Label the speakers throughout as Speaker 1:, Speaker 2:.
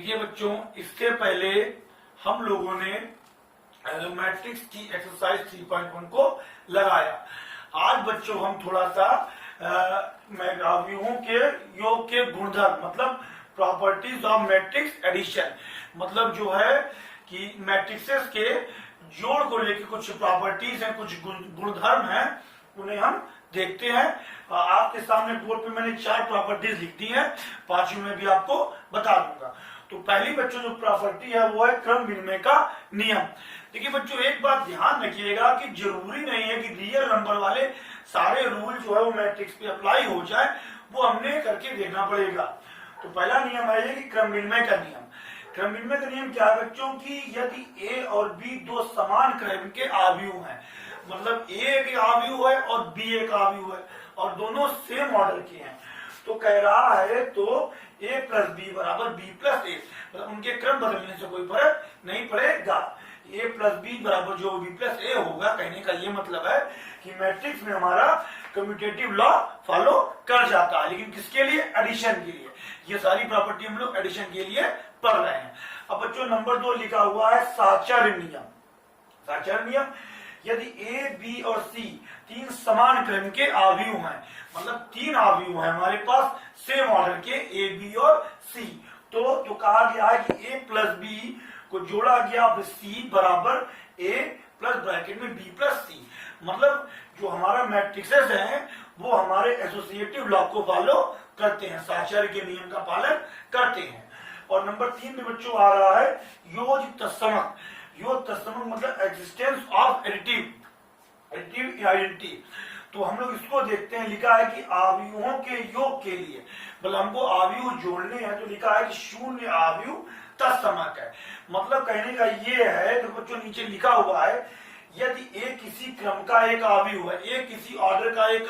Speaker 1: देखिए बच्चों, इससे पहले हम लोगों ने मैट्रिक्स की एक्सरसाइज 3.1 को लगाया। आज बच्चों हम थोड़ा सा अवयवों के योग के गुणधर्म मतलब प्रॉपर्टीज ऑफ मैट्रिक्स एडिशन, मतलब जो है कि मैट्रिक्सेस के जोड़ को लेकर कुछ प्रॉपर्टीज हैं, कुछ गुणधर्म हैं, उन्हें हम देखते हैं। आपके सामने बोर्ड पे मैंने 4 प्रॉपर्टीज लिख दी हैं, 5वीं में भी आपको बता दूंगा। तो पहली बच्चों जो प्रॉपर्टी है वो है क्रम विनिमय का नियम। देखिए बच्चों, एक बात ध्यान रखिएगा कि जरूरी नहीं है कि रियल नंबर वाले सारे रूल जो है वो मैट्रिक्स पे अप्लाई हो जाए, वो हमने करके देखना पड़ेगा। तो पहला नियम है ये कि क्रम विनिमय का नियम। क्रम विनिमय का नियम क्या है बच्चों की यदि ए और बी दो समान क्रम के आव्यूह हैं, मतलब ए एक आव्यूह है और बी एक आव्यूह है और दोनों सेम ऑर्डर के हैं, तो कह रहा है तो ए प्लस बी बराबर बी प्लस ए, मतलब उनके क्रम बदलने से कोई फर्क नहीं पड़ेगा। ए प्लस बी बराबर जो बी प्लस ए होगा, कहने का ये मतलब है कि मैट्रिक्स में हमारा कम्यूटेटिव लॉ फॉलो कर जाता है, लेकिन किसके लिए? एडिशन के लिए। ये सारी प्रॉपर्टी हम लोग एडिशन के लिए पढ़ रहे हैं। अब बच्चों नंबर 2 लिखा हुआ है साहचर्य नियम। साहचर्य नियम, यदि ए बी और सी 3 समान क्रम के आव्यूह हैं, मतलब 3 आव्यूह हैं हमारे पास सेम ऑर्डर के ए बी और सी, तो कहा गया है कि ए प्लस बी को जोड़ा गया अब सी बराबर ए प्लस ब्रैकेट में बी प्लस सी, मतलब जो हमारा मैट्रिक्सेस हैं वो हमारे एसोसिएटिव लॉ को फॉलो करते हैं, साहचर्य के नियम का पालन करते हैं। और नंबर 3 में बच्चों आ रहा है योज तत्समक। योग तत्समक मतलब एग्जिस्टेंस ऑफ एडिटिव आइडेंटिटी। तो हम लोग इसको देखते हैं, लिखा है कि आव्यूहों के योग के लिए, मतलब हमको आव्यूह जोड़ने हैं, तो लिखा है कि शून्य आव्यूह तत्समक है। मतलब कहने का ये है, तो बच्चों नीचे लिखा हुआ है यदि ए किसी क्रम का एक आव्यूह है, ए किसी ऑर्डर का एक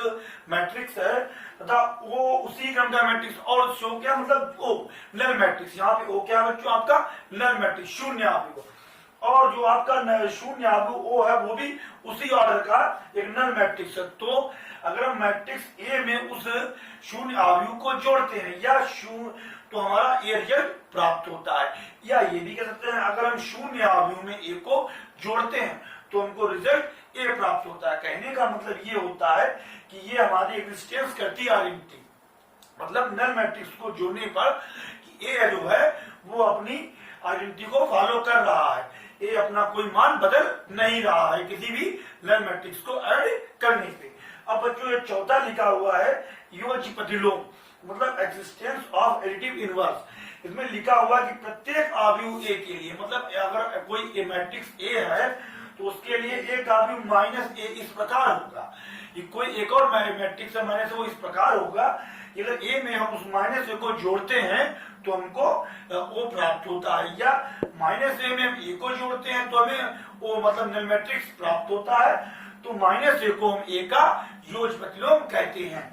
Speaker 1: मैट्रिक्स है तथा वो उसी क्रम का मैट्रिक्स, और शो क्या मतलब ओ नल मैट्रिक्स, यहाँ पे ओ क्या बच्चों आपका नल मैट्रिक्स शून्य आव्यूह, और जो आपका शून्य आव्यूह ओ है वो भी उसी ऑर्डर का एक नल मैट्रिक्स है। तो अगर हम मैट्रिक्स ए में उस शून्य आव्यूह को जोड़ते हैं या तो हमारा ए रिजल्ट प्राप्त होता है, या ये भी कह सकते हैं अगर हम शून्य आव्यूह में ए को जोड़ते हैं तो हमको रिजल्ट ए प्राप्त होता है। कहने का मतलब ये होता है कि ये हमारी एग्जिस्टेंस करती है आइडेंटिटी, मतलब नल मैट्रिक्स को जोड़ने पर कि ए जो है वो अपनी आइडेंटिटी को फॉलो कर रहा है, ए अपना कोई मान बदल नहीं रहा है किसी भी नल मैट्रिक्स को ऐड करने पे। अब बच्चों ये चौथा लिखा हुआ है योज प्रतिलोम, मतलब एग्जिस्टेंस ऑफ एडिटिव इनवर्स। इसमें लिखा हुआ कि प्रत्येक आव्यूह ए के लिए, मतलब अगर कोई मैट्रिक्स ए है तो उसके लिए एक आव्यूह माइनस ए इस प्रकार होगा, कोई एक और मैट्रिक्स है माइनस वो इस प्रकार होगा। अगर ए में हम उस माइनस ए को जोड़ते हैं तो हमको ओ प्राप्त होता है, या माइनस ए में हम ए को जोड़ते हैं तो हमें ओ मतलब नल मैट्रिक्स प्राप्त होता है। तो माइनस ए को हम ए का योज प्रतिलोम कहते हैं।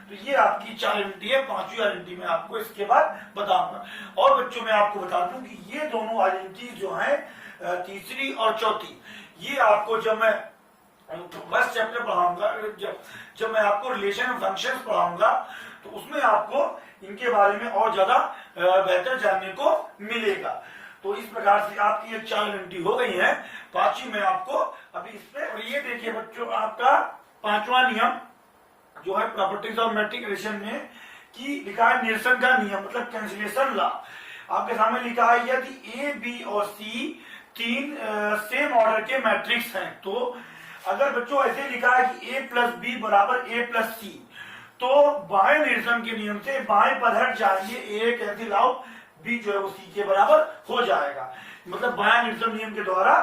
Speaker 1: तो ये आपकी 4 आइडेंटिटी है, 5वीं आइडेंटिटी में आपको इसके बाद बताऊंगा। और बच्चों मैं आपको बता दूं कि ये दोनों आइडेंटिटी जो है तीसरी और चौथी, ये आपको जब मैं फर्स्ट चैप्टर पढ़ाऊंगा, जब मैं आपको रिलेशन फंक्शंस पढ़ाऊंगा तो उसमें आपको इनके बारे में और ज्यादा बेहतर जानने को मिलेगा। तो इस प्रकार से आपकी ये 4 आइडेंटिटी हो गई है, 5वीं में आपको अभी इस पे। और ये देखिए बच्चों आपका 5वां नियम जो है प्रॉपर्टीज ऑफ मैट्रिक्स एडिशन में कि लिखा है निरसन का नियम, मतलब कैंसिलेशन लॉ। आपके सामने लिखा है यदि ए बी और सी 3 सेम ऑर्डर के मैट्रिक्स हैं, तो अगर बच्चों ऐसे लिखा है कि ए प्लस बी बराबर ए प्लस सी, तो बाएं निरसन के नियम से बाएं पर हट जाएंगे, ए कैंसिल आउट, बी जो है वो सी के बराबर हो जाएगा। मतलब बाएं निरसन नियम के द्वारा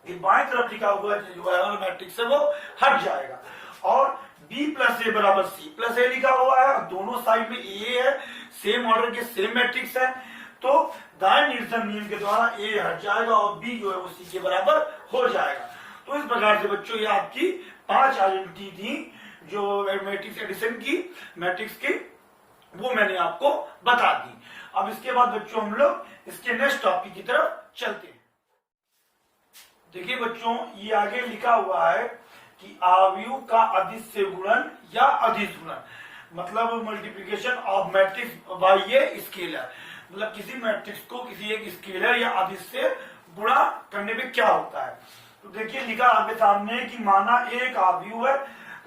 Speaker 1: बाएं तरफ लिखा हुआ जो मैट्रिक्स है वो हट जाएगा, और बी प्लस ए बराबर सी प्लस ए लिखा हुआ है, दोनों साइड में ए है, सेम ऑर्डर के सेम मैट्रिक्स है, तो दाएं निरसन नियम के द्वारा ए हट जाएगा और बी जो है वो सी के बराबर हो जाएगा। तो इस प्रकार से बच्चों ये आपकी 5 आइडेंटिटी थी जो मैट्रिक्स एडिशन की, मैट्रिक्स की, वो मैंने आपको बता दी। अब इसके बाद बच्चों हम लोग इसके नेक्स्ट टॉपिक की तरफ चलते हैं। देखिए बच्चों ये आगे लिखा हुआ है कि आव्यूह का अदिश गुणन या अदिश गुणन, मतलब multiplication of matrix bye a scalar. मतलब किसी मैट्रिक्स को किसी एक स्केलर या अदिश से गुणा करने पे क्या होता है। तो देखिए लिखा आपके सामने कि माना एक आव्यूह है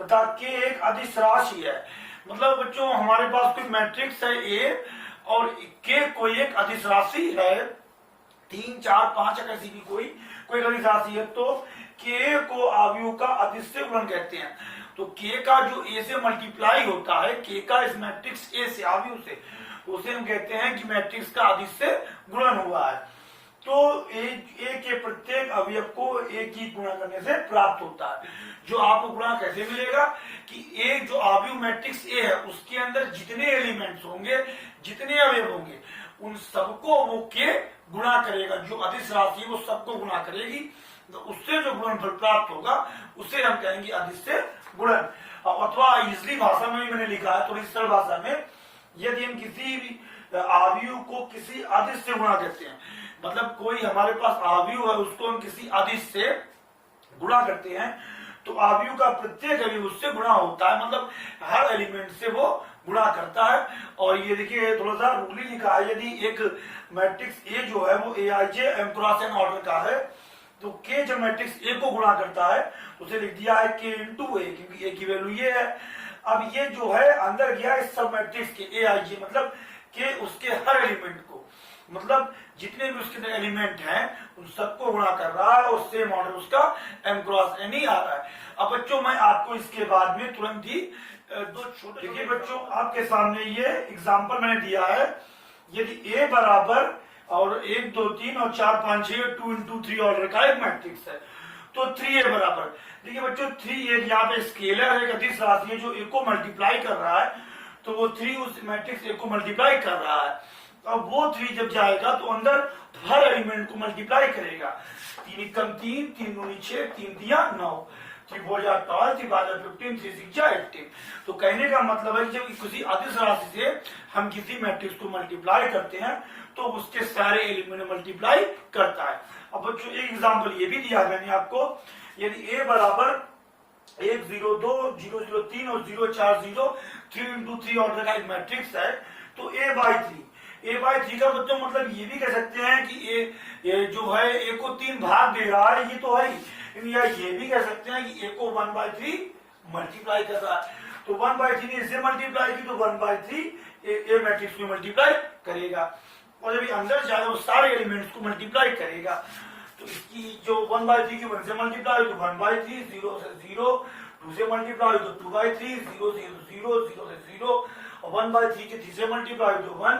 Speaker 1: तथा के एक अदिश राशि है। मतलब बच्चों हमारे पास कोई मैट्रिक्स है ए और के कोई एक अदिश राशि है 3, 4, 5 ऐसी भी कोई अदिश राशि है, तो के को आव्यूह का अदिश से गुणन कहते हैं। तो के का जो ए से मल्टीप्लाई होता है, के का इस मैट्रिक्स ए से आव्यूह से, उसे हम कहते हैं कि मैट्रिक्स का अदिश से गुणन हुआ है। तो ए के प्रत्येक अवयव को ए की गुणा करने से प्राप्त होता है। जो आपको गुणा कैसे मिलेगा कि ए जो आव्यूह मैट्रिक्स ए है उसके अंदर जितने एलिमेंट्स होंगे, जितने अवयव होंगे, उन सबको वो के गुणा करेगा। जो अदिश राशि है वो सबको गुणा करेगी, तो उससे जो गुणनफल प्राप्त होगा उसे हम कहेंगे अदिश से गुणन। अथवा इजली भाषा में भी मैंने लिखा है, थोड़ी सरल भाषा में, यदि हम किसी भी आव्यूह को किसी अदिश से गुणा करते हैं, मतलब कोई हमारे पास आव्यूह है उसको हम किसी अदिश से गुणा करते हैं, तो आव्यूह का प्रत्येक अवयव उससे गुणा होता है, मतलब हर एलिमेंट से वो गुणा करता है। और ये देखिए थोड़ा सा रूली लिखा है, यदि एक मैट्रिक्स ए जो है वो AIJ M cross n order का है, तो के जब मैट्रिक्स ए को गुणा करता है उसे लिख दिया है के इंटू ए, क्योंकि ए की वैल्यू ये है। अब ये जो है अंदर गया इस सब मैट्रिक्स के AIJ, मतलब के उसके हर एलिमेंट को, मतलब जितने भी उसके एलिमेंट हैं उन सबको गुणा कर रहा है और सेम ऑर्डर उसका M क्रॉस n ही आ रहा है। अब बच्चों मैं आपको इसके बाद में तुरंत ही दो छोटे, देखिए बच्चों आपके सामने ये एग्जांपल मैंने दिया है। यदि A बराबर और 1, 2, 3 और 4, 5, 6 2 into 3 ऑर्डर का एक मैट्रिक्स है, तो 3A बराबर, देखिए बच्चों 3A यहाँ पे स्केलर है, एक अदिश राशि है जो A को मल्टीप्लाई कर रहा है, तो वो 3 उस मैट्रिक्स A को मल्टीप्लाई कर रहा है। अब वो 3 जब जाएगा तो अंदर हर एलिमेंट को मल्टीप्लाई करेगा। 3 कम 3, 3 दूनी 6, 3 दिया 9, 3 4 जा 12, 3 5 जा 15, 3 6 जा 18। तो कहने का मतलब है कि जब किसी अदिश राशि से हम किसी मैट्रिक्स को मल्टीप्लाई करते हैं तो उसके सारे एलिमेंट मल्टीप्लाई करता है। अब बच्चों एक एग्जांपल ये भी दिया मैंने आपको, यदि A बराबर 1 0 2 0 0 3 और 0 4 0 3 into 3 ऑर्डर का एक मैट्रिक्स है, तो A/3 का बच्चों मतलब ये भी कह सकते हैं कि ए जो है A को 3 भाग दे रहा है, ये तो है ही, या ये भी कह सकते हैं कि A को 1/3 मल्टीप्लाई कर रहा है। तो 1/3 ने इसे मल्टीप्लाई की तो 1/3 A मैट्रिक्स में मल्टीप्लाई करेगा, और जब अंदर जाएगा वो सारे एलिमेंट्स को मल्टीप्लाई करेगा। तो इसकी जो 1/3 की 1 से मल्टीप्लाई तो 1/3, 0 से 0, 2 से मल्टीप्लाई तो 2/3, 0 से 0, 0 से 0, और 1/3 के 3 से मल्टीप्लाई तो 1,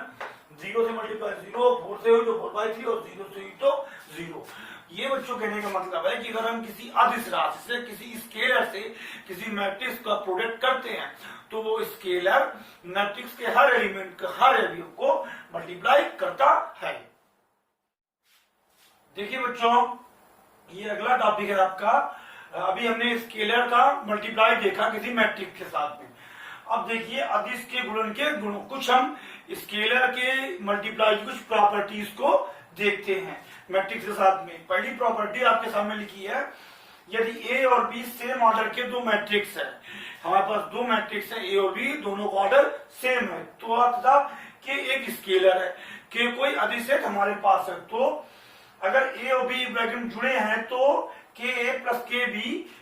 Speaker 1: 0 से मल्टीप्लाई 0, 4 से हुई तो 4/3 और 0 से हुई तो 0। ये बच्चों कहने का मतलब है कि अगर हम किसी अदिश राशि से, किसी स्केलर से किसी मैट्रिक्स का प्रोडक्ट करते हैं तो वो स्केलर मैट्रिक्स के हर एलिमेंट का हर अवयव को मल्टीप्लाई करता है। देखिए बच्चों ये अगला टॉपिक है आपका। अभी हमने स्केलर का मल्टीप्लाई देखा किसी मैट्रिक्स के साथ में। अब देखिए अदिश के गुणन के गुण, कुछ हम स्केलर के मल्टीप्लाई की कुछ प्रॉपर्टीज को देखते हैं मैट्रिक्स के साथ में। पहली प्रॉपर्टी आपके सामने लिखी है, यदि A और B सेम ऑर्डर के दो मैट्रिक्स है, हमारे पास दो मैट्रिक्स है A और B, दोनों का ऑर्डर सेम है, तो अर्थ कि एक स्केलर है, के कोई अदिश है हमारे पास है, तो अगर A और B ब्रैकेट जुड़े हैं तो KA प्लस KB,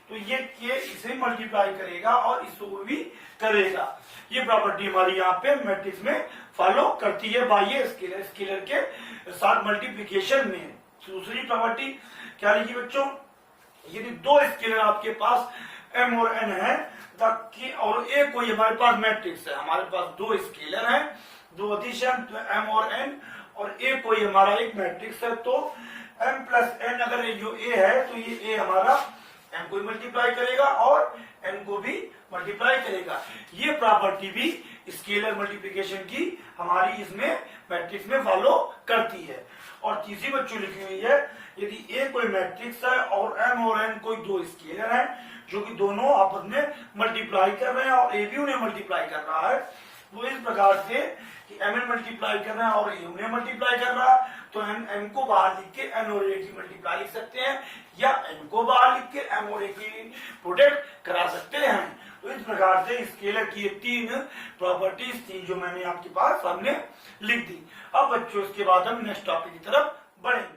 Speaker 1: तो ये K इसे मल्टीप्लाई करेगा और इसको भी करेगा। ये प्रॉपर्टी हमारी यहाँ पे मैट्रिक्स में फॉलो करती है बाय स्केलर के साथ मल्टीप्लिकेशन में। दूसरी प्रॉपर्टी क्या लिखी बच्चों, यदि दो स्केलर आपके पास M और N है और एक कोई हमारे पास मैट्रिक्स है, हमारे पास दो स्केलर हैं, दो अदिश M और N, और A कोई हमारा एक मैट्रिक्स है, तो M प्लस N अगर जो A है तो ये A हमारा M को मल्टीप्लाई करेगा और N को भी मल्टीप्लाई करेगा। ये प्रॉपर्टी भी स्केलर मल्टीप्लिकेशन की हमारी इसमें मैट्रिक्स में फॉलो करती है। और तीसरी बच्चों लिखी हुई है, यदि A कोई मैट्रिक्स है और M और N कोई दो स्केलर हैं जो कि दोनों आपस में मल्टीप्लाई कर रहे हैं और A भी उन्हें मल्टीप्लाई कर रहा है, वो इस प्रकार से कि M मल्टीप्लाई कर रहा है और A उन्हें मल्टीप्लाई कर रहा है, तो M को बाहर लिख के N और A की मल्टीप्लाई लिख सकते हैं, या N को बाहर लिख के M और A की प्रोडक्ट करा सकते हैं। तो इस प्रकार से स्केलर की ये 3 प्रॉपर्टीज थी जो मैंने आपके पास सामने लिख दी। अब बच्चों इसके बाद हम नेक्स्ट टॉपिक की तरफ बढ़ेंगे।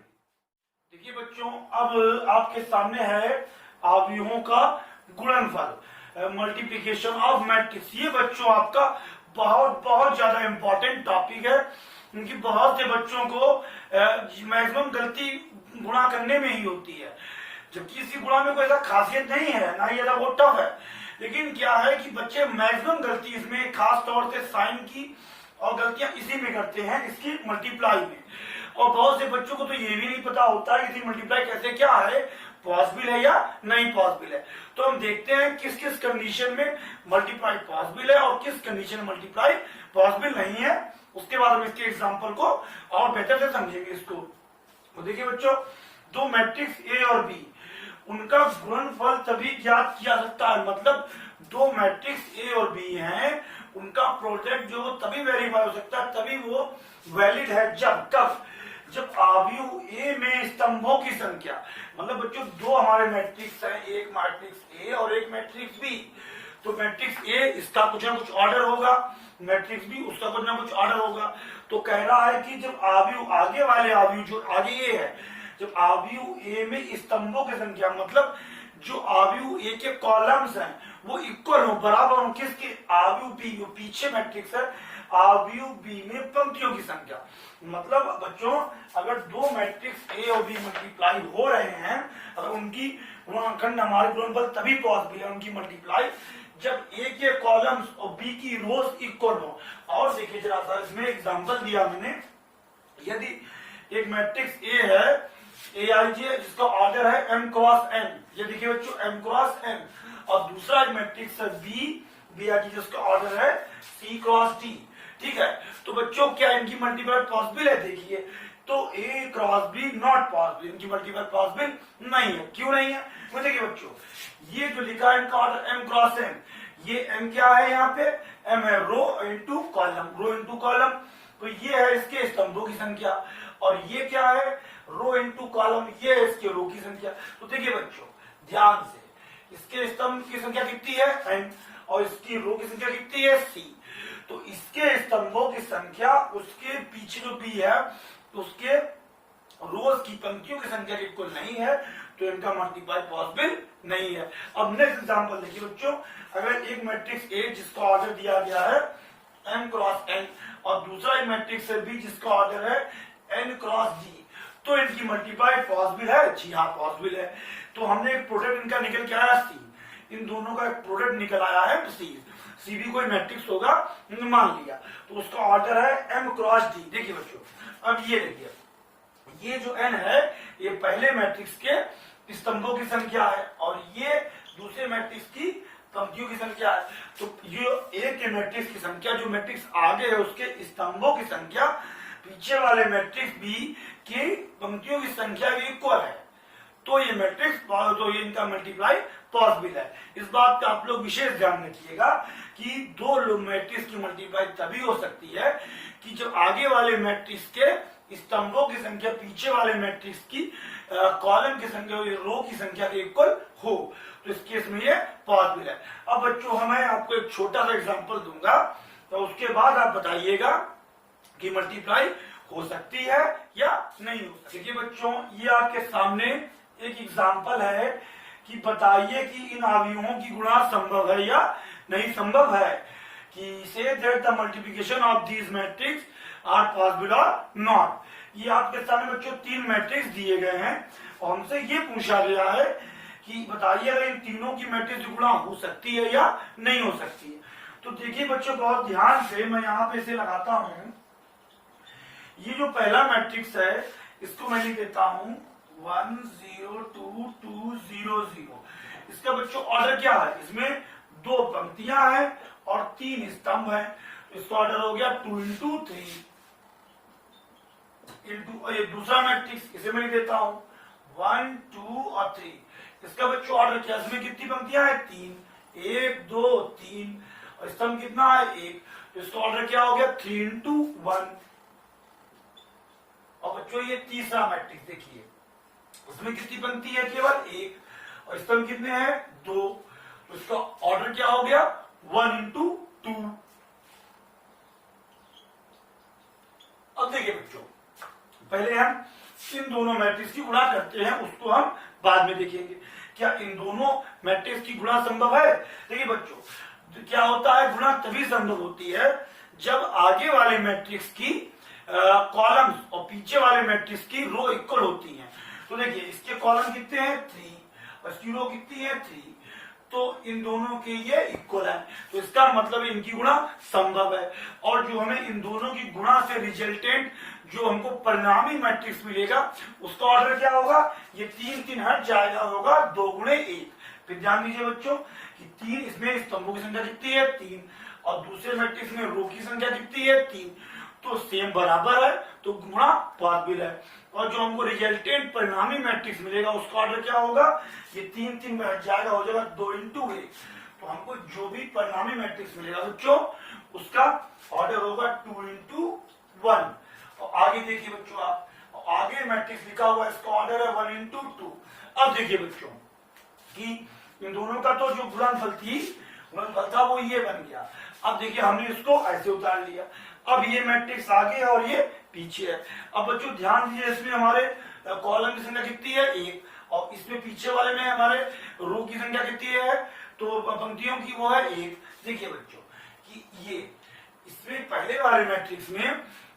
Speaker 1: देखिए बच्चों, अब आपके सामने है अवयवों का गुणनफल, मल्टीप्लिकेशन ऑफ मैट्रिक्स। ये बच्चों आपका बहुत बहुत ज्यादा इंपॉर्टेंट टॉपिक है, क्योंकि बहुत से बच्चों को मैक्सिमम गलती गुणा करने में ही होती है, जबकि इसी गुणा में कोई ऐसा खासियत नहीं है, ना ही ऐसा वो टफ है। लेकिन क्या है कि बच्चे मैक्सिमम गलती इसमें खास तौर से साइन की और गलतियां इसी में करते हैं, इसकी मल्टीप्लाई में। और बहुत से बच्चों को तो ये भी नहीं पता होता है कि मल्टीप्लाई कैसे क्या है, पॉसिबल है या नहीं पॉसिबल है। तो हम देखते हैं किस किस कंडीशन में मल्टीप्लाई पॉसिबल है और किस कंडीशन में मल्टीप्लाई पॉसिबल नहीं है। उसके बाद हम इसके एग्जाम्पल को और बेहतर से समझेंगे इसको। तो देखिए बच्चों, दो मैट्रिक्स ए और बी, उनका गुणनफल तभी ज्ञात किया सकता है, मतलब दो मैट्रिक्स ए और बी हैं, उनका प्रोडक्ट जो तभी वेरीफाई हो सकता है, तभी वो वैलिड है जब अवयव ए में स्तंभों की संख्या, मतलब बच्चों दो हमारे मैट्रिक्स हैं, एक मैट्रिक्स ए और एक मैट्रिक्स बी। तो मैट्रिक्स ए इसका कुछ ना कुछ ऑर्डर होगा, मैट्रिक्स बी उसका कुछ ना कुछ ऑर्डर होगा। तो कह रहा है कि जब अवयव आगे वाले अवयव जो आगे ए है, जब अवयव ए में स्तंभों की संख्या, मतलब जो अवयव ए के कॉलम्स हैं वो इक्वल हो, बराबर हो किसके, अवयव बी जो पीछे मैट्रिक्स है, अवयव बी में पंक्तियों की संख्या। मतलब बच्चों अगर दो मैट्रिक्स ए और बी मल्टीप्लाई हो रहे हैं, अगर उनकी गुणनखंड हमारे गुणनफल तभी पॉसिबल है उनकी मल्टीप्लाई जब ए के कॉलम्स और बी की रोज इक्वल हो। और देखिए जरा सा इसमें एग्जांपल दिया मैंने, यदि एक मैट्रिक्स ए है ए आई जे जिसका ऑर्डर है m क्रॉस n, ये देखिए बच्चों m क्रॉस n, और दूसरा एक मैट्रिक्स है बी आई जे जिसका ऑर्डर है c क्रॉस d, ठीक है। तो बच्चों क्या इनकी मल्टीप्लाई पॉसिबल है, देखिए तो a cross b not possible, इनकी मल्टीप्लाई पॉसिबल नहीं है। क्यों नहीं है, वो देखिए बच्चों ये जो लिखा है इनका ऑर्डर m क्रॉस n, ये m क्या है, यहाँ पे m है रो इंटू कॉलम, तो ये है इसके स्तंभों की संख्या, और ये क्या है रो इंटू कॉलम, ये है इसके रो की संख्या। तो देखिए बच्चों ध्यान से, इसके स्तंभ की संख्या कितनी है n और इसकी रो की संख्या कितनी है c। तो इसके स्तंभों की संख्या उसके पीछे जो बी है उसके रोज की पंक्तियों की संख्या के इक्वल नहीं है, तो इनका मल्टीप्लाई पॉसिबल नहीं है। अब नेक्स्ट एग्जांपल देखिए बच्चों, अगर एक मैट्रिक्स ए जिसका ऑर्डर दिया गया है m क्रॉस n और दूसरा एक मैट्रिक्स है बी जिसका ऑर्डर है n क्रॉस d, तो इनकी मल्टीप्लाई पॉसिबल है, जी हाँ पॉसिबल है। तो हमने एक प्रोडक्ट इनका निकल के आया सी, इन दोनों का एक प्रोडक्ट निकल आया है सी भी कोई मैट्रिक्स होगा मान लिया, तो उसका ऑर्डर है m क्रॉस d। देखिए बच्चों अब ये देखिए, ये जो n है ये पहले मैट्रिक्स के स्तंभों की संख्या है और ये दूसरे मैट्रिक्स की पंक्तियों की संख्या है। तो ये ए के मैट्रिक्स की संख्या जो मैट्रिक्स आगे है उसके स्तंभों की संख्या पीछे वाले मैट्रिक्स बी की पंक्तियों की संख्या भी इक्वल है, तो ये मैट्रिक्स, तो ये इनका मल्टीप्लाई पॉसिबल है। इस बात का आप लोग विशेष ध्यान रखिएगा कि दो मैट्रिक्स की मल्टीप्लाई तभी हो सकती है कि जब आगे वाले मैट्रिक्स के स्तंभों की संख्या पीछे वाले मैट्रिक्स की कॉलम की संख्या, रो की संख्या के इक्वल हो, तो इस केस में ये पॉसिबल है। अब बच्चों मैं आपको एक छोटा सा एग्जांपल दूंगा, तो उसके बाद आप बताइएगा कि मल्टीप्लाई हो सकती है या नहीं हो सकती। देखिए बच्चों ये आपके सामने एक एग्जांपल है कि बताइए कि इन अवयवों की गुणा संभव है या नहीं संभव है, कि say that the multiplication of these matrix are possible और नॉट। ये आपके सामने बच्चों तीन मैट्रिक्स दिए गए हैं और हमसे ये पूछा गया है कि बताइए अगर इन तीनों की मैट्रिक्स गुणा हो सकती है या नहीं हो सकती है। तो देखिए बच्चों बहुत ध्यान से, मैं यहाँ पे इसे लगाता हूँ, ये जो पहला मैट्रिक्स है इसको मैं लिख देता हूँ 1 0 2 2 0 0। इसका बच्चों ऑर्डर क्या है, इसमें दो पंक्तियां हैं और तीन स्तंभ हैं, तो इसका ऑर्डर हो गया 2 इंटू 3 इंटू, ये दूसरा मैट्रिक्स इसे मैं लिख देता हूँ 1 2 और 3। इसका बच्चों ऑर्डर क्या, इसमें कितनी पंक्तियां हैं, 3, 1 2 3, और स्तंभ कितना है 1, तो इसका ऑर्डर क्या हो गया 3 इंटू 1। और बच्चों ये तीसरा मैट्रिक्स देखिए, उसमें कितनी पंक्ति है, केवल 1, और स्तंभ कितने हैं 2, तो इसका ऑर्डर क्या हो गया 1 इंटू 2। अब देखिए बच्चों, पहले हम इन दोनों मैट्रिक्स की गुणा करते हैं, उसको हम बाद में देखेंगे। क्या इन दोनों मैट्रिक्स की गुणा संभव है? देखिए बच्चों, क्या होता है, गुणा तभी संभव होती है जब आगे वाले मैट्रिक्स की कॉलम्स और पीछे वाले मैट्रिक्स की रो इक्वल होती हैं। तो देखिए, इसके कॉलम कितने हैं? 3 और इसकी रो कितनी है? 3। तो इन दोनों के ये इक्वल है, तो इसका मतलब इनकी गुणा संभव है। और जो हमें इन दोनों की गुणा से रिजल्टेंट जो हमको परिणामी मैट्रिक्स मिलेगा, उसका ऑर्डर क्या होगा? ये 3 3 हट जाएगा, होगा 2 गुणे 1। फिर ध्यान दीजिए बच्चों कि 3 इसमें स्तंभों की संख्या कितनी है? 3, और दूसरे मैट्रिक्स में रो की संख्या कितनी है? 3। तो सेम बराबर है, तो गुणा पॉसिबल है। और जो हमको रिजल्टेंट परिणामी मैट्रिक्स मिलेगा, उसका ऑर्डर क्या होगा? ये 3 3 में हट जाएगा, हो जाएगा 2 इंटू 1। तो हमको जो भी परिणामी मैट्रिक्स मिलेगा बच्चों, उसका ऑर्डर होगा 2 इंटू 1। और आगे देखिए बच्चों, आप आगे मैट्रिक्स लिखा हुआ है, इसका ऑर्डर है 1 इंटू 2। अब देखिए बच्चों कि इन दोनों का तो जो गुणनफल था वो ये बन गया। अब देखिए, हमने इसको ऐसे उतार लिया। अब ये मैट्रिक्स आगे है और ये पीछे है। अब बच्चों ध्यान दीजिए, इसमें हमारे कॉलम की संख्या कितनी है? 1, और इसमें पीछे वाले में हमारे रो की संख्या कितनी है? तो पंक्तियों की वो है 1। देखिए बच्चों कि ये इसमें पहले वाले मैट्रिक्स में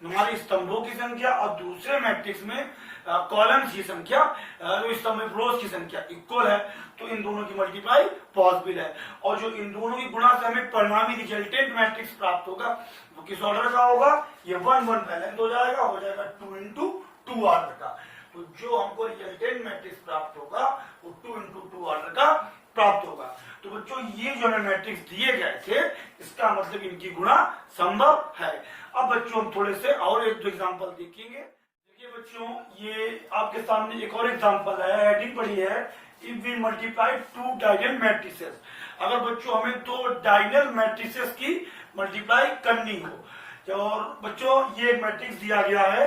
Speaker 1: हमारी स्तंभों की संख्या और दूसरे मैट्रिक्स में कॉलम्स की संख्या, स्तंभ रोज की संख्या इक्वल है, तो इन दोनों की मल्टीप्लाई पॉसिबल है। और जो इन दोनों की गुणा से हमें परिणामी रिजल्टेंट मैट्रिक्स प्राप्त होगा, वो किस ऑर्डर का होगा? ये 1 1 बैलेंस हो जाएगा 2 इंटू 2 ऑर्डर का। तो जो हमको रिजल्टेंट मैट्रिक्स प्राप्त होगा वो 2 इंटू 2 ऑर्डर का प्राप्त होगा। तो बच्चों, ये जो हमें मैट्रिक्स दिए गए थे, इसका मतलब इनकी गुणा संभव है। अब बच्चों, हम थोड़े से और 1 2 एग्जाम्पल देखेंगे। देखिए बच्चों, ये आपके सामने एक और एग्जाम्पल है, हेडिंग पड़ी है, if we multiply 2 diagonal matrices. अगर बच्चों हमें 2 डायगोनल मैट्रिसेस की मल्टीप्लाई करनी हो, और बच्चों ये एक मैट्रिक्स दिया गया है,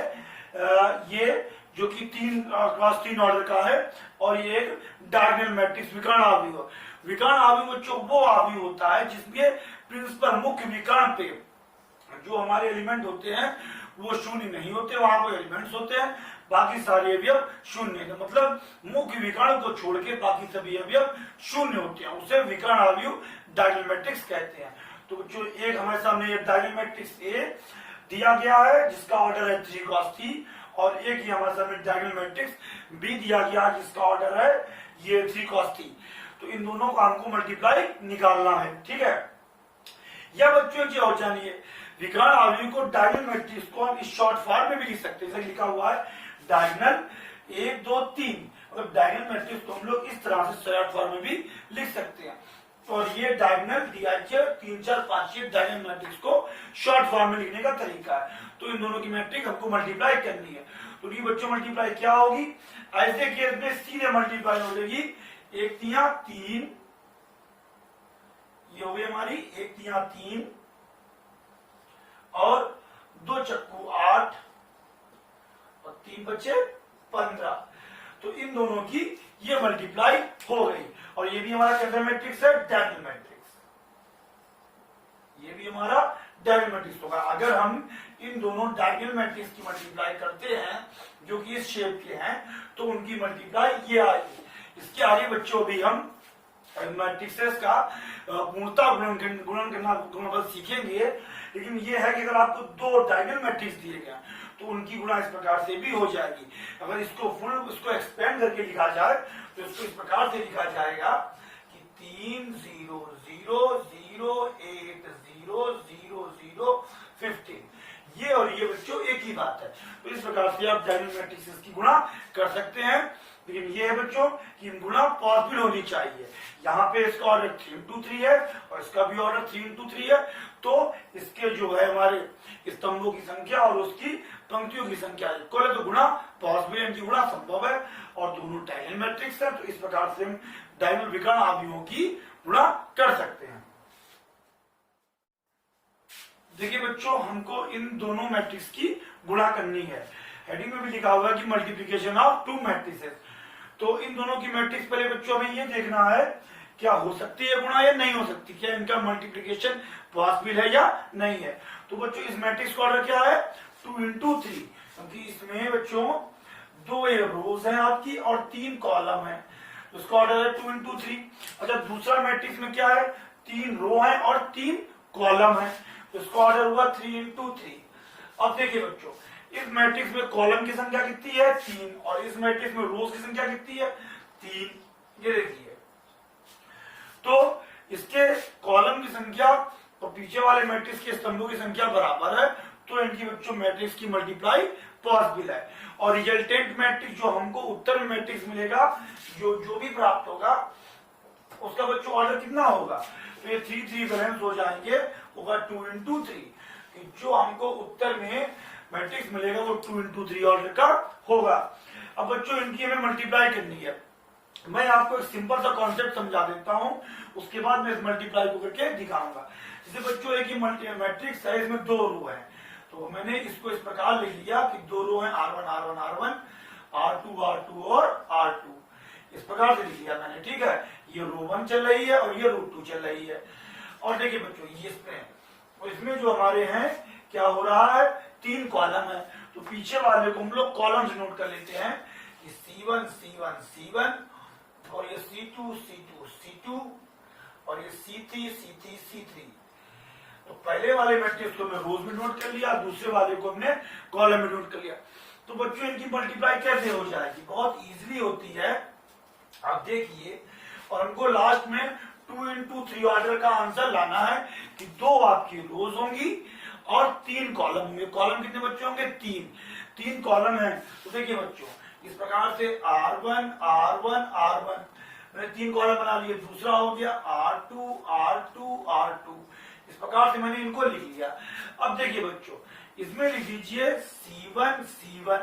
Speaker 1: ये जो कि 3 क्रॉस 3 ऑर्डर का है, और ये एक डायगोनल मैट्रिक्स विकर्ण आव्यूह हो। विकर्ण आव्यूह बच्चों वो आव्यूह होता है जिसमें प्रिंसिपल मुख्य विकर्ण पे जो हमारे एलिमेंट होते हैं वो शून्य नहीं होते, वहां पर एलिमेंट्स होते हैं, बाकी सारे अवयव शून्य है। मतलब मुख्य विकर्ण को छोड़ के बाकी सभी अवयव शून्य होते हैं, उसे विकर्ण आव्यूह डायगोनल मैट्रिक्स कहते हैं। तो बच्चों, एक हमारे सामने ये डायगोनल मैट्रिक्स ए दिया गया है जिसका ऑर्डर है 3 क्रॉस 3, और एक ही हमारे सामने डायगोनल मैट्रिक्स बी दिया गया जिसका ऑर्डर है ये 3 क्रॉस 3। तो इन दोनों को हमको मल्टीप्लाई निकालना है, ठीक है। या बच्चों जी और जानिए, विकर्ण आव्यूह को डायगोनल मैट्रिक्स को हम इस शॉर्ट फॉर्म में भी लिख सकते हैं, जैसे लिखा हुआ है डायगोनल 1 2 3। मतलब डायगोनल मैट्रिक्स को हम लोग इस तरह से शॉर्ट फॉर्म में भी लिख सकते हैं। और ये डायगोनल डीआईजे 3 4 5 6 डायगोनल मैट्रिक्स को शॉर्ट फॉर्म में लिखने का तरीका है। तो इन दोनों की मैट्रिक्स हमको मल्टीप्लाई करनी है। तो ये बच्चों मल्टीप्लाई क्या होगी? ऐसे केस में सीधे मल्टीप्लाई हो जाएगी 1 3 3, ये हो गई हमारी 1 3 3, और 2 चक्कू 8, और 3 बचे 15। तो इन दोनों की ये मल्टीप्लाई हो गई, और ये भी हमारा कैसा मैट्रिक्स है? Diagonal matrix. ये भी हमारा डायगोनल मैट्रिक्स होगा। अगर हम इन दोनों डायगोनल मैट्रिक्स की मल्टीप्लाई करते हैं जो कि इस शेप के हैं, तो उनकी मल्टीप्लाई ये आएगी। इसके आगे बच्चों भी हम मैट्रिक्सेस का पूर्णता गुणन करना गुणनफल सीखेंगे। लेकिन ये है कि अगर आपको 2 डायगोनल मैट्रिक्स दिए गए तो उनकी गुणा इस प्रकार से भी हो जाएगी। अगर इसको एक्सपेंड करके लिखा जाए तो इसको इस प्रकार से लिखा जाएगा कि 3 0 0 0 8 0 0 0 15। ये और ये बच्चों एक ही बात है। तो इस प्रकार से आप डायगोनल मैट्रिक्स की गुणा कर सकते हैं। लेकिन ये है बच्चों कि गुणा पॉसिबल होनी चाहिए। यहाँ पे इसका ऑर्डर 3 इंटू 3 है और इसका भी ऑर्डर 3 इंटू 3 है। तो इसके जो है हमारे स्तंभों की संख्या और उसकी पंक्तियों की संख्या इक्वल है, तो गुणा पॉसिबल है, इनकी गुणा संभव है, और दोनों डायगोनल मैट्रिक्स है। तो इस प्रकार से हम डायगोनल विकर्ण आव्यूहों की गुणा कर सकते हैं। देखिए बच्चों, हमको इन दोनों मैट्रिक्स की गुणा करनी है। हेडिंग में भी लिखा हुआ है कि मल्टीप्लिकेशन ऑफ 2 मैट्रिसेस। तो इन दोनों की मैट्रिक्स पहले बच्चों हमें ये देखना है क्या हो सकती है गुणा या नहीं हो सकती, क्या इनका मल्टीप्लीकेशन पॉसिबल है या नहीं है। तो बच्चों इस मैट्रिक्स का ऑर्डर क्या है 2 into 3, क्योंकि इसमें बच्चों 2 रोज हैं आपकी और 3 कॉलम है, तो इसका ऑर्डर है 2 into 3। अच्छा दूसरा मैट्रिक्स में क्या है 3 रो है और 3 कॉलम है, तो इसका ऑर्डर हुआ 3 into 3। अब देखिए बच्चों इस मैट्रिक्स में कॉलम की संख्या कितनी है 3 और इस मैट्रिक्स में रोज की संख्या कितनी है 3, ये देखिए। तो इसके कॉलम की संख्या और पीछे वाले मैट्रिक्स के स्तंभों की संख्या बराबर है, तो इनकी बच्चों मैट्रिक्स की मल्टीप्लाई पॉसिबल है। और रिजल्टेंट मैट्रिक्स जो हमको उत्तर में मैट्रिक्स मिलेगा, जो भी प्राप्त होगा उसका बच्चों ऑर्डर कितना होगा, तो ये 3 3 बैलेंस हो जाएंगे, होगा 2 into 3। जो हमको उत्तर में मैट्रिक्स मिलेगा वो 2 into 3 ऑर्डर का होगा। अब बच्चों इनकी हमें मल्टीप्लाई करनी है। मैं आपको एक सिंपल सा कॉन्सेप्ट समझा देता हूं, उसके बाद मैं इस मल्टीप्लाई को करके दिखाऊंगा। जैसे बच्चों एक ही मैट्रिक्स है, इसमें 2 रो है, तो मैंने इसको इस प्रकार लिख लिया कि 2 रो है R1 R1 R1, R2 R2 और R2, इस प्रकार से लिख लिया मैंने, ठीक है। ये रो 1 चल रही है और ये रो 2 चल रही है। और देखिए बच्चों ये इसमें जो हमारे हैं क्या हो रहा है 3 कॉलम है, तो पीछे वाले को हम लोग कॉलम से नोट कर लेते हैं कि C1 C1 C1 और ये C2 C2 C2 और ये C3 C3 C3। तो पहले वाले मैट्रिक्स को हमने रोज में नोट कर लिया, दूसरे वाले को हमने कॉलम में नोट कर लिया। तो बच्चों इनकी मल्टीप्लाई कैसे हो जाएगी, बहुत इजीली होती है, आप देखिए। और हमको लास्ट में 2 into 3 ऑर्डर का आंसर लाना है कि 2 आपकी रोज होंगी और 3 कॉलम होंगे। कॉलम कितने बच्चों होंगे 3 कॉलम है। तो देखिए बच्चों इस प्रकार से R1 R1 R1 मैंने 3 कॉलम बना लिए, दूसरा हो गया R2 R2 R2, इस प्रकार से मैंने इनको लिख लिया। अब देखिए बच्चों इसमें लिख दीजिए C1 C1,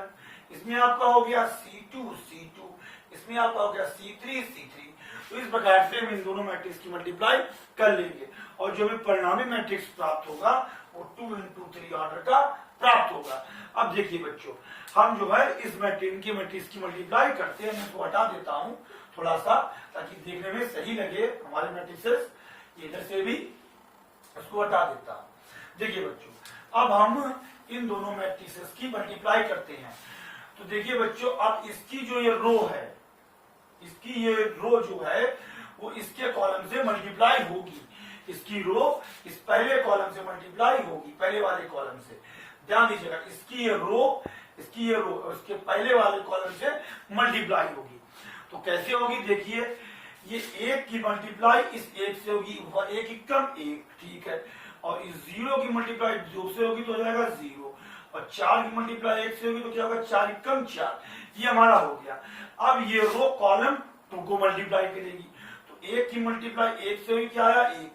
Speaker 1: इसमें आपका हो गया C2 C2, इसमें आपका हो गया C3 C3। तो इस प्रकार से हम इन दोनों मैट्रिक्स की मल्टीप्लाई कर लेंगे और जो हमें परिणामी मैट्रिक्स प्राप्त होगा वो 2 into 3 ऑर्डर का प्राप्त होगा। अब देखिए बच्चों हम जो है इस मैट्रिक्स की मल्टीप्लाई करते हैं, मैं इसको हटा देता हूं थोड़ा सा ताकि देखने में सही लगे हमारे मैट्रिक्सेस, इधर से भी इसको हटा देता हूं। देखिए बच्चों अब हम इन दोनों मैट्रिक्सेस की मल्टीप्लाई करते हैं। तो देखिए बच्चों अब इसकी जो ये रो है, इसकी ये रो जो है वो इसके कॉलम से मल्टीप्लाई होगी, इसकी रो इस पहले कॉलम से मल्टीप्लाई होगी, पहले वाले कॉलम से। ध्यान दीजिएगा इसकी ये रो और इसके पहले वाले कॉलम से मल्टीप्लाई होगी। तो कैसे होगी देखिए, ये 1 की मल्टीप्लाई इस 1 से होगी, 1 एकम 1, ठीक है। और इस 0 की मल्टीप्लाई 2 से होगी तो हो जाएगा 0, और 4 की मल्टीप्लाई 1 से होगी तो क्या होगा 4 एकम 4, ये हमारा हो गया। अब ये रो कॉलम 2 को मल्टीप्लाई करेगी, तो 1 की मल्टीप्लाई 1 से हुई क्या आया 1,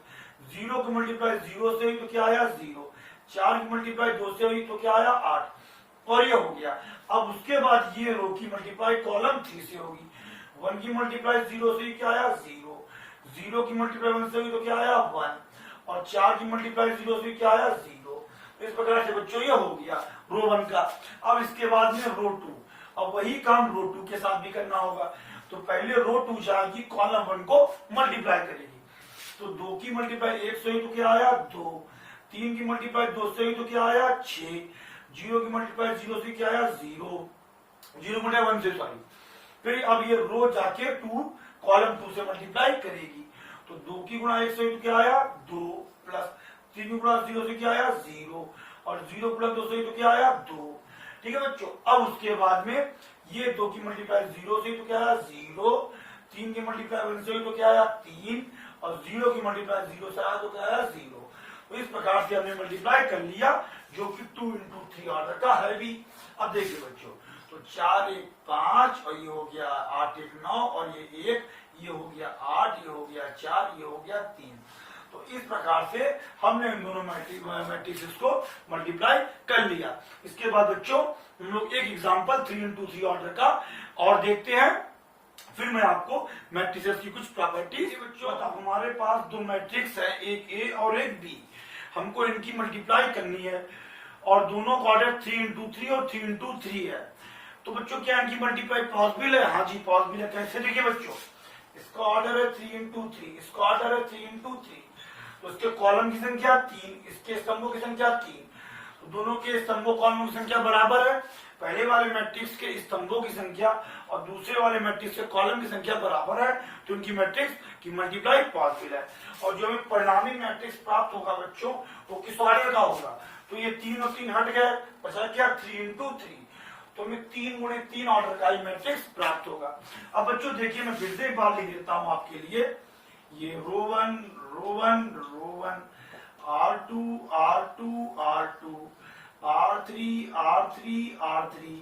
Speaker 1: 0 की मल्टीप्लाई 0 से हुई तो क्या आया 0, 4 की मल्टीप्लाई 2 से हुई तो क्या आया 8, और ये हो गया। अब उसके बाद ये रो की मल्टीप्लाई कॉलम 3 से होगी, 1 की मल्टीप्लाई 0 से क्या आया 0, 0 की मल्टीप्लाई 1 से हुई तो क्या आया 1, और 4 की मल्टीप्लाई 0 से क्या आया 0। तो इस प्रकार से बच्चों ये हो गया रो 1 का। अब इसके बाद में रो 2, अब वही काम रो 2 के साथ भी करना होगा। तो पहले रो 2 जाएगी कॉलम 1 को मल्टीप्लाई करेगी, तो 2 की मल्टीप्लाई 1 से हुई तो क्या आया 2, 3 की मल्टीप्लाई 2 से हुई तो क्या आया 6, 0 की मल्टीप्लाई 0 से क्या आया 0, 0 मल्टीप्लाई 1 से सॉरी। फिर अब ये रो जाके 2 कॉलम 2 से मल्टीप्लाई करेगी, तो 2 की गुणा 1 से हुई तो क्या आया 2, प्लस 3 की गुणा 0 से क्या आया 0, और 0 प्लस 2 से हुई तो क्या आया 2, ठीक है बच्चों। अब उसके बाद में ये 2 की मल्टीप्लाई 0 से तो क्या आया 0, 3 की मल्टीप्लाई 1 से तो क्या आया 3, और 0 की मल्टीप्लाई 0 से आया तो क्या आया 0। तो इस प्रकार से हमने मल्टीप्लाई कर लिया जो कि 2 into 3 ऑर्डर का है भी। अब देखिए बच्चों तो 4 1 5 और ये हो गया 8 1 9 और ये 1, ये हो गया 8, ये हो गया 4, ये हो गया 3। तो इस प्रकार से हमने इन दोनों मैट्रिक्स को मल्टीप्लाई कर लिया। इसके बाद बच्चों हम लोग एक एग्जांपल 3 into 3 ऑर्डर का और देखते हैं, फिर मैं आपको मैट्रिक्स की कुछ प्रॉपर्टीज। बच्चों हमारे पास 2 मैट्रिक्स है, एक ए और एक बी, हमको इनकी मल्टीप्लाई करनी है और दोनों का ऑर्डर 3 into 3 और 3 into 3 है। तो बच्चों क्या इनकी मल्टीप्लाई पॉसिबल है? हाँ जी पॉसिबल है। कैसे? देखिए बच्चों इसका ऑर्डर है 3 इंटू 3, इसका ऑर्डर है 3 इंटू 3, तो इसके कॉलम की संख्या 3, इसके स्तंभों की संख्या 3, तो दोनों के स्तंभों कॉलमों की संख्या बराबर है। पहले वाले मैट्रिक्स के स्तंभों की संख्या और दूसरे वाले मैट्रिक्स के कॉलम की संख्या बराबर है, तो उनकी मैट्रिक्स की मल्टीप्लाई पॉसिबल है। और जो हमें परिणामी मैट्रिक्स प्राप्त होगा बच्चों, वो किस ऑर्डर का होगा, तो ये 3 और 3 हट गए, बचा क्या 3 इंटू 3, तो हमें 3 गुणे 3 ऑर्डर का ही मैट्रिक्स प्राप्त होगा। अब बच्चों देखिए, मैं फिर से एक बार लिख देता हूं आपके लिए, ये रो 1 रो 1 रो 1, R2 R2 R2, R3 R3 R3।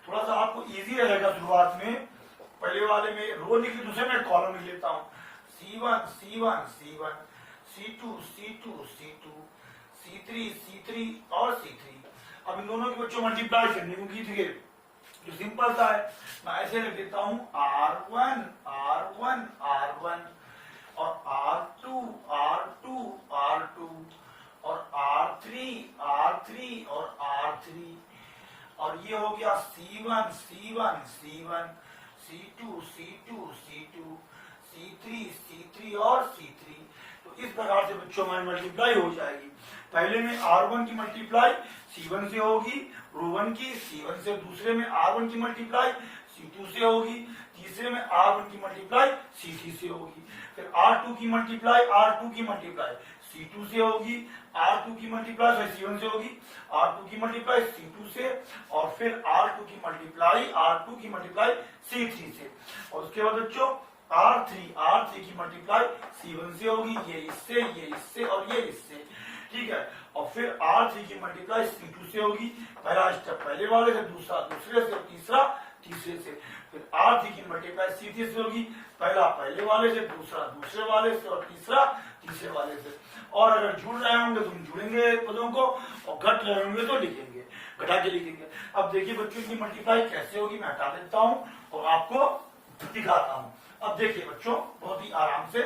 Speaker 1: थोड़ा सा आपको इजी रहेगा शुरुआत में, पहले वाले में रो लिखी, दूसरे में कॉलम लिख लेता हूं, C1 C1 C1, C2 C2 C2, C3 C3 और C3। अब इन दोनों के बच्चों मल्टीप्लाई करने को कीजिए, जो सिंपल सा है, मैं ऐसे लिख देता हूं R1 R1 R1 और R2 R2 R2 और R3 R3 और R3, और ये हो गया C1 C1 C1, C2 C2 C2, C3 C3 और C3। तो इस प्रकार से बच्चों हमारी मल्टीप्लाई हो जाएगी। पहले में R1 की मल्टीप्लाई C1 से होगी, रो 1 की C1 से, दूसरे में R1 की मल्टीप्लाई C2 से होगी, तीसरे में R1 की मल्टीप्लाई C3 से होगी, फिर R2 की मल्टीप्लाई C2 से होगी, R2 की मल्टीप्लाई C1 से होगी, R2 की मल्टीप्लाई C2 से, और फिर R2 की मल्टीप्लाई C3 से, और उसके बाद बच्चों R3 की मल्टीप्लाई C1 से होगी, ये इससे और ये इससे, ठीक है, और फिर R3 की मल्टीप्लाई C2 से होगी, पहला स्टेप पहले वाले से, दूसरा दूसरे से, तीसरा तीसरे से, फिर R3 की मल्टीप्लाई C3 से होगी, पहला पहले वाले से, दूसरा दूसरे वाले से और तीसरा तीसरे वाले से। और अगर जुड़ रहे होंगे तो हम जुड़ेंगे पदों को, और घट रहे होंगे तो लिखेंगे, घटा के लिखेंगे। अब देखिए बच्चों की मल्टीप्लाई कैसे होगी, मैं हटा देता हूँ और आपको दिखाता हूँ। अब देखिए बच्चों, बहुत ही आराम से,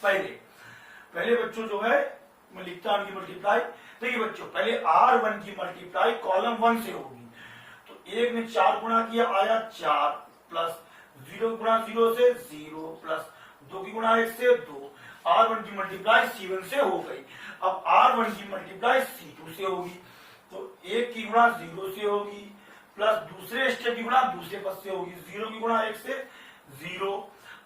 Speaker 1: पहले बच्चों जो है मैं लिखता हूं इनकी मल्टीप्लाई। देखिए बच्चों, पहले R1 की मल्टीप्लाई कॉलम 1 से होगी, तो 1 ने 4 गुणा किया, आया 4, प्लस 0 गुणा 0 से 0, प्लस 2 की गुणा 1 से 2। R1 की मल्टीप्लाई C1 से हो गई। अब R1 की मल्टीप्लाई C2 से होगी, तो 1 की गुणा 0 से होगी, प्लस दूसरे स्टेप की गुणा दूसरे पद से होगी, 0 की गुणा 1 से 0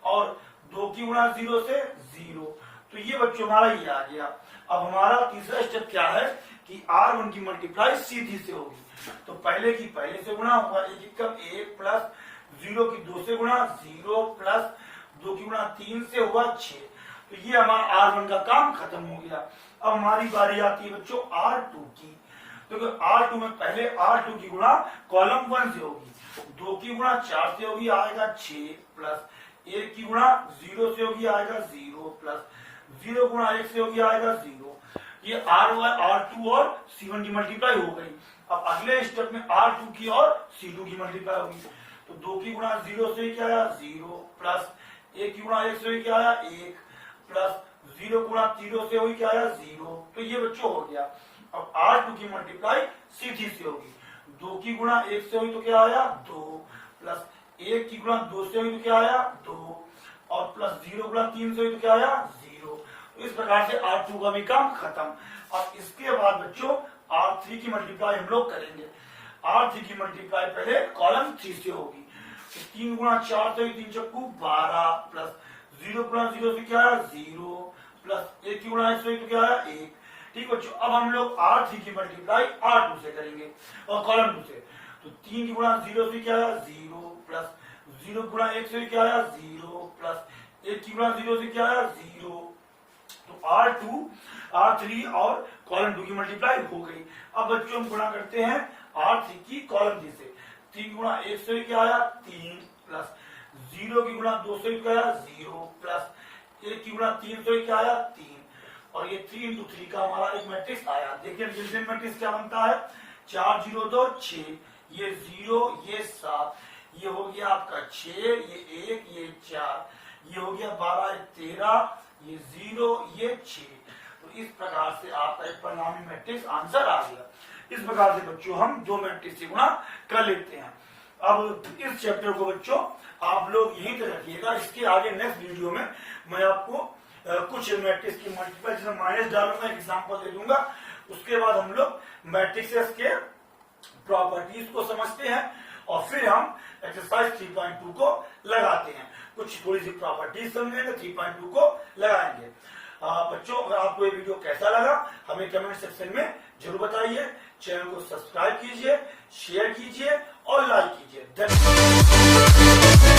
Speaker 1: और 2 की गुणा 0 से 0। तो ये बच्चों हमारा ये आ गया। अब हमारा तीसरा स्टेप क्या है कि R1 की मल्टीप्लाई C3 से होगी, तो पहले की पहले से गुणा होगा, 1 प्लस 0 की 2 से गुणा 0, प्लस 2 की गुणा 3 से हुआ 6। तो ये हमारा R1 का काम खत्म हो गया। अब हमारी बारी आती है बच्चों R2 की, तो R2 में पहले R2 की गुणा कॉलम 1 से होगी, 2 की गुणा 4 से होगी, आएगा 6, प्लस 1 की गुणा 0 से होगी, आएगा 0, प्लस 0 गुणा 1 से होगी, आएगा 0। ये R2 और C1 की मल्टीप्लाई हो गई। अब अगले स्टेप में R2 की और C2 की मल्टीप्लाई होगी, तो 2 की गुणा 0 से क्या आया 0, प्लस 1 की गुणा 1 से क्या आया 1, प्लस 0 गुणा 0 से होगी क्या आया 0। तो ये बच्चों हो गया। अब R2 की मल्टीप्लाई C3 से होगी, 2 की गुणा 1 से हुई तो क्या आया 2, प्लस 1 की गुणा 2 से हुई तो क्या आया 2, और प्लस 0 गुणा 3 से हुई तो क्या आया 0। तो इस प्रकार से R2 का भी काम खत्म। अब इसके बाद बच्चों R3 की मल्टीप्लाई हम लोग करेंगे। R3 की मल्टीप्लाई पहले कॉलम 3 से होगी, तो 3 गुणा 4 से हुई 3 चक्कू 12, प्लस 0 गुणा 0 से क्या आया 0, प्लस 1 की गुणा 1 से हुई तो क्या आया 1। ठीक बच्चों, अब हम लोग R3 की मल्टीप्लाई R2 से करेंगे और कॉलम 2 से, तो 3 की गुणा 0 से क्या आया 0, प्लस 0 गुणा 1 से क्या आया 0, प्लस 1 की गुणा 0 से क्या आया 0। तो R3 और कॉलम 2 की मल्टीप्लाई हो गई। अब बच्चों हम गुणा करते हैं R3 की कॉलम 3 से, 3 गुणा 1 से क्या आया 3, प्लस 0 की गुणा 2 से क्या आया 0, प्लस 1 की गुणा 3 से क्या आया 3, और ये 3 इंटू 3 का हमारा एक मैट्रिक्स आया। देखिए रिजल्टेंट मैट्रिक्स क्या बनता है, 4 0 2 6, ये 0 ये 7, ये हो गया आपका 6, ये 1 ये 4, ये हो गया 12 1 13, ये 0 ये 6। तो इस प्रकार से आपका एक परिणामी मैट्रिक्स आंसर आ गया। इस प्रकार से बच्चों हम दो मैट्रिक्स से गुणा कर लेते हैं। अब इस चैप्टर को बच्चों आप लोग यहीं तक रखिएगा। इसके आगे नेक्स्ट वीडियो में मैं आपको कुछ मैट्रिक्स की मल्टीपल जिसमें माइनस डालूंगा, एग्जाम्पल दे दूंगा। उसके बाद हम लोग मैट्रिक्सेस के प्रॉपर्टीज को समझते हैं और फिर हम एक्सरसाइज 3.2 को लगाते हैं। कुछ थोड़ी सी प्रॉपर्टीज समझेंगे, 3.2 को लगाएंगे। बच्चों अगर आपको ये वीडियो कैसा लगा हमें कमेंट सेक्शन में जरूर बताइए। चैनल को सब्सक्राइब कीजिए, शेयर कीजिए और लाइक कीजिए। धन्यवाद।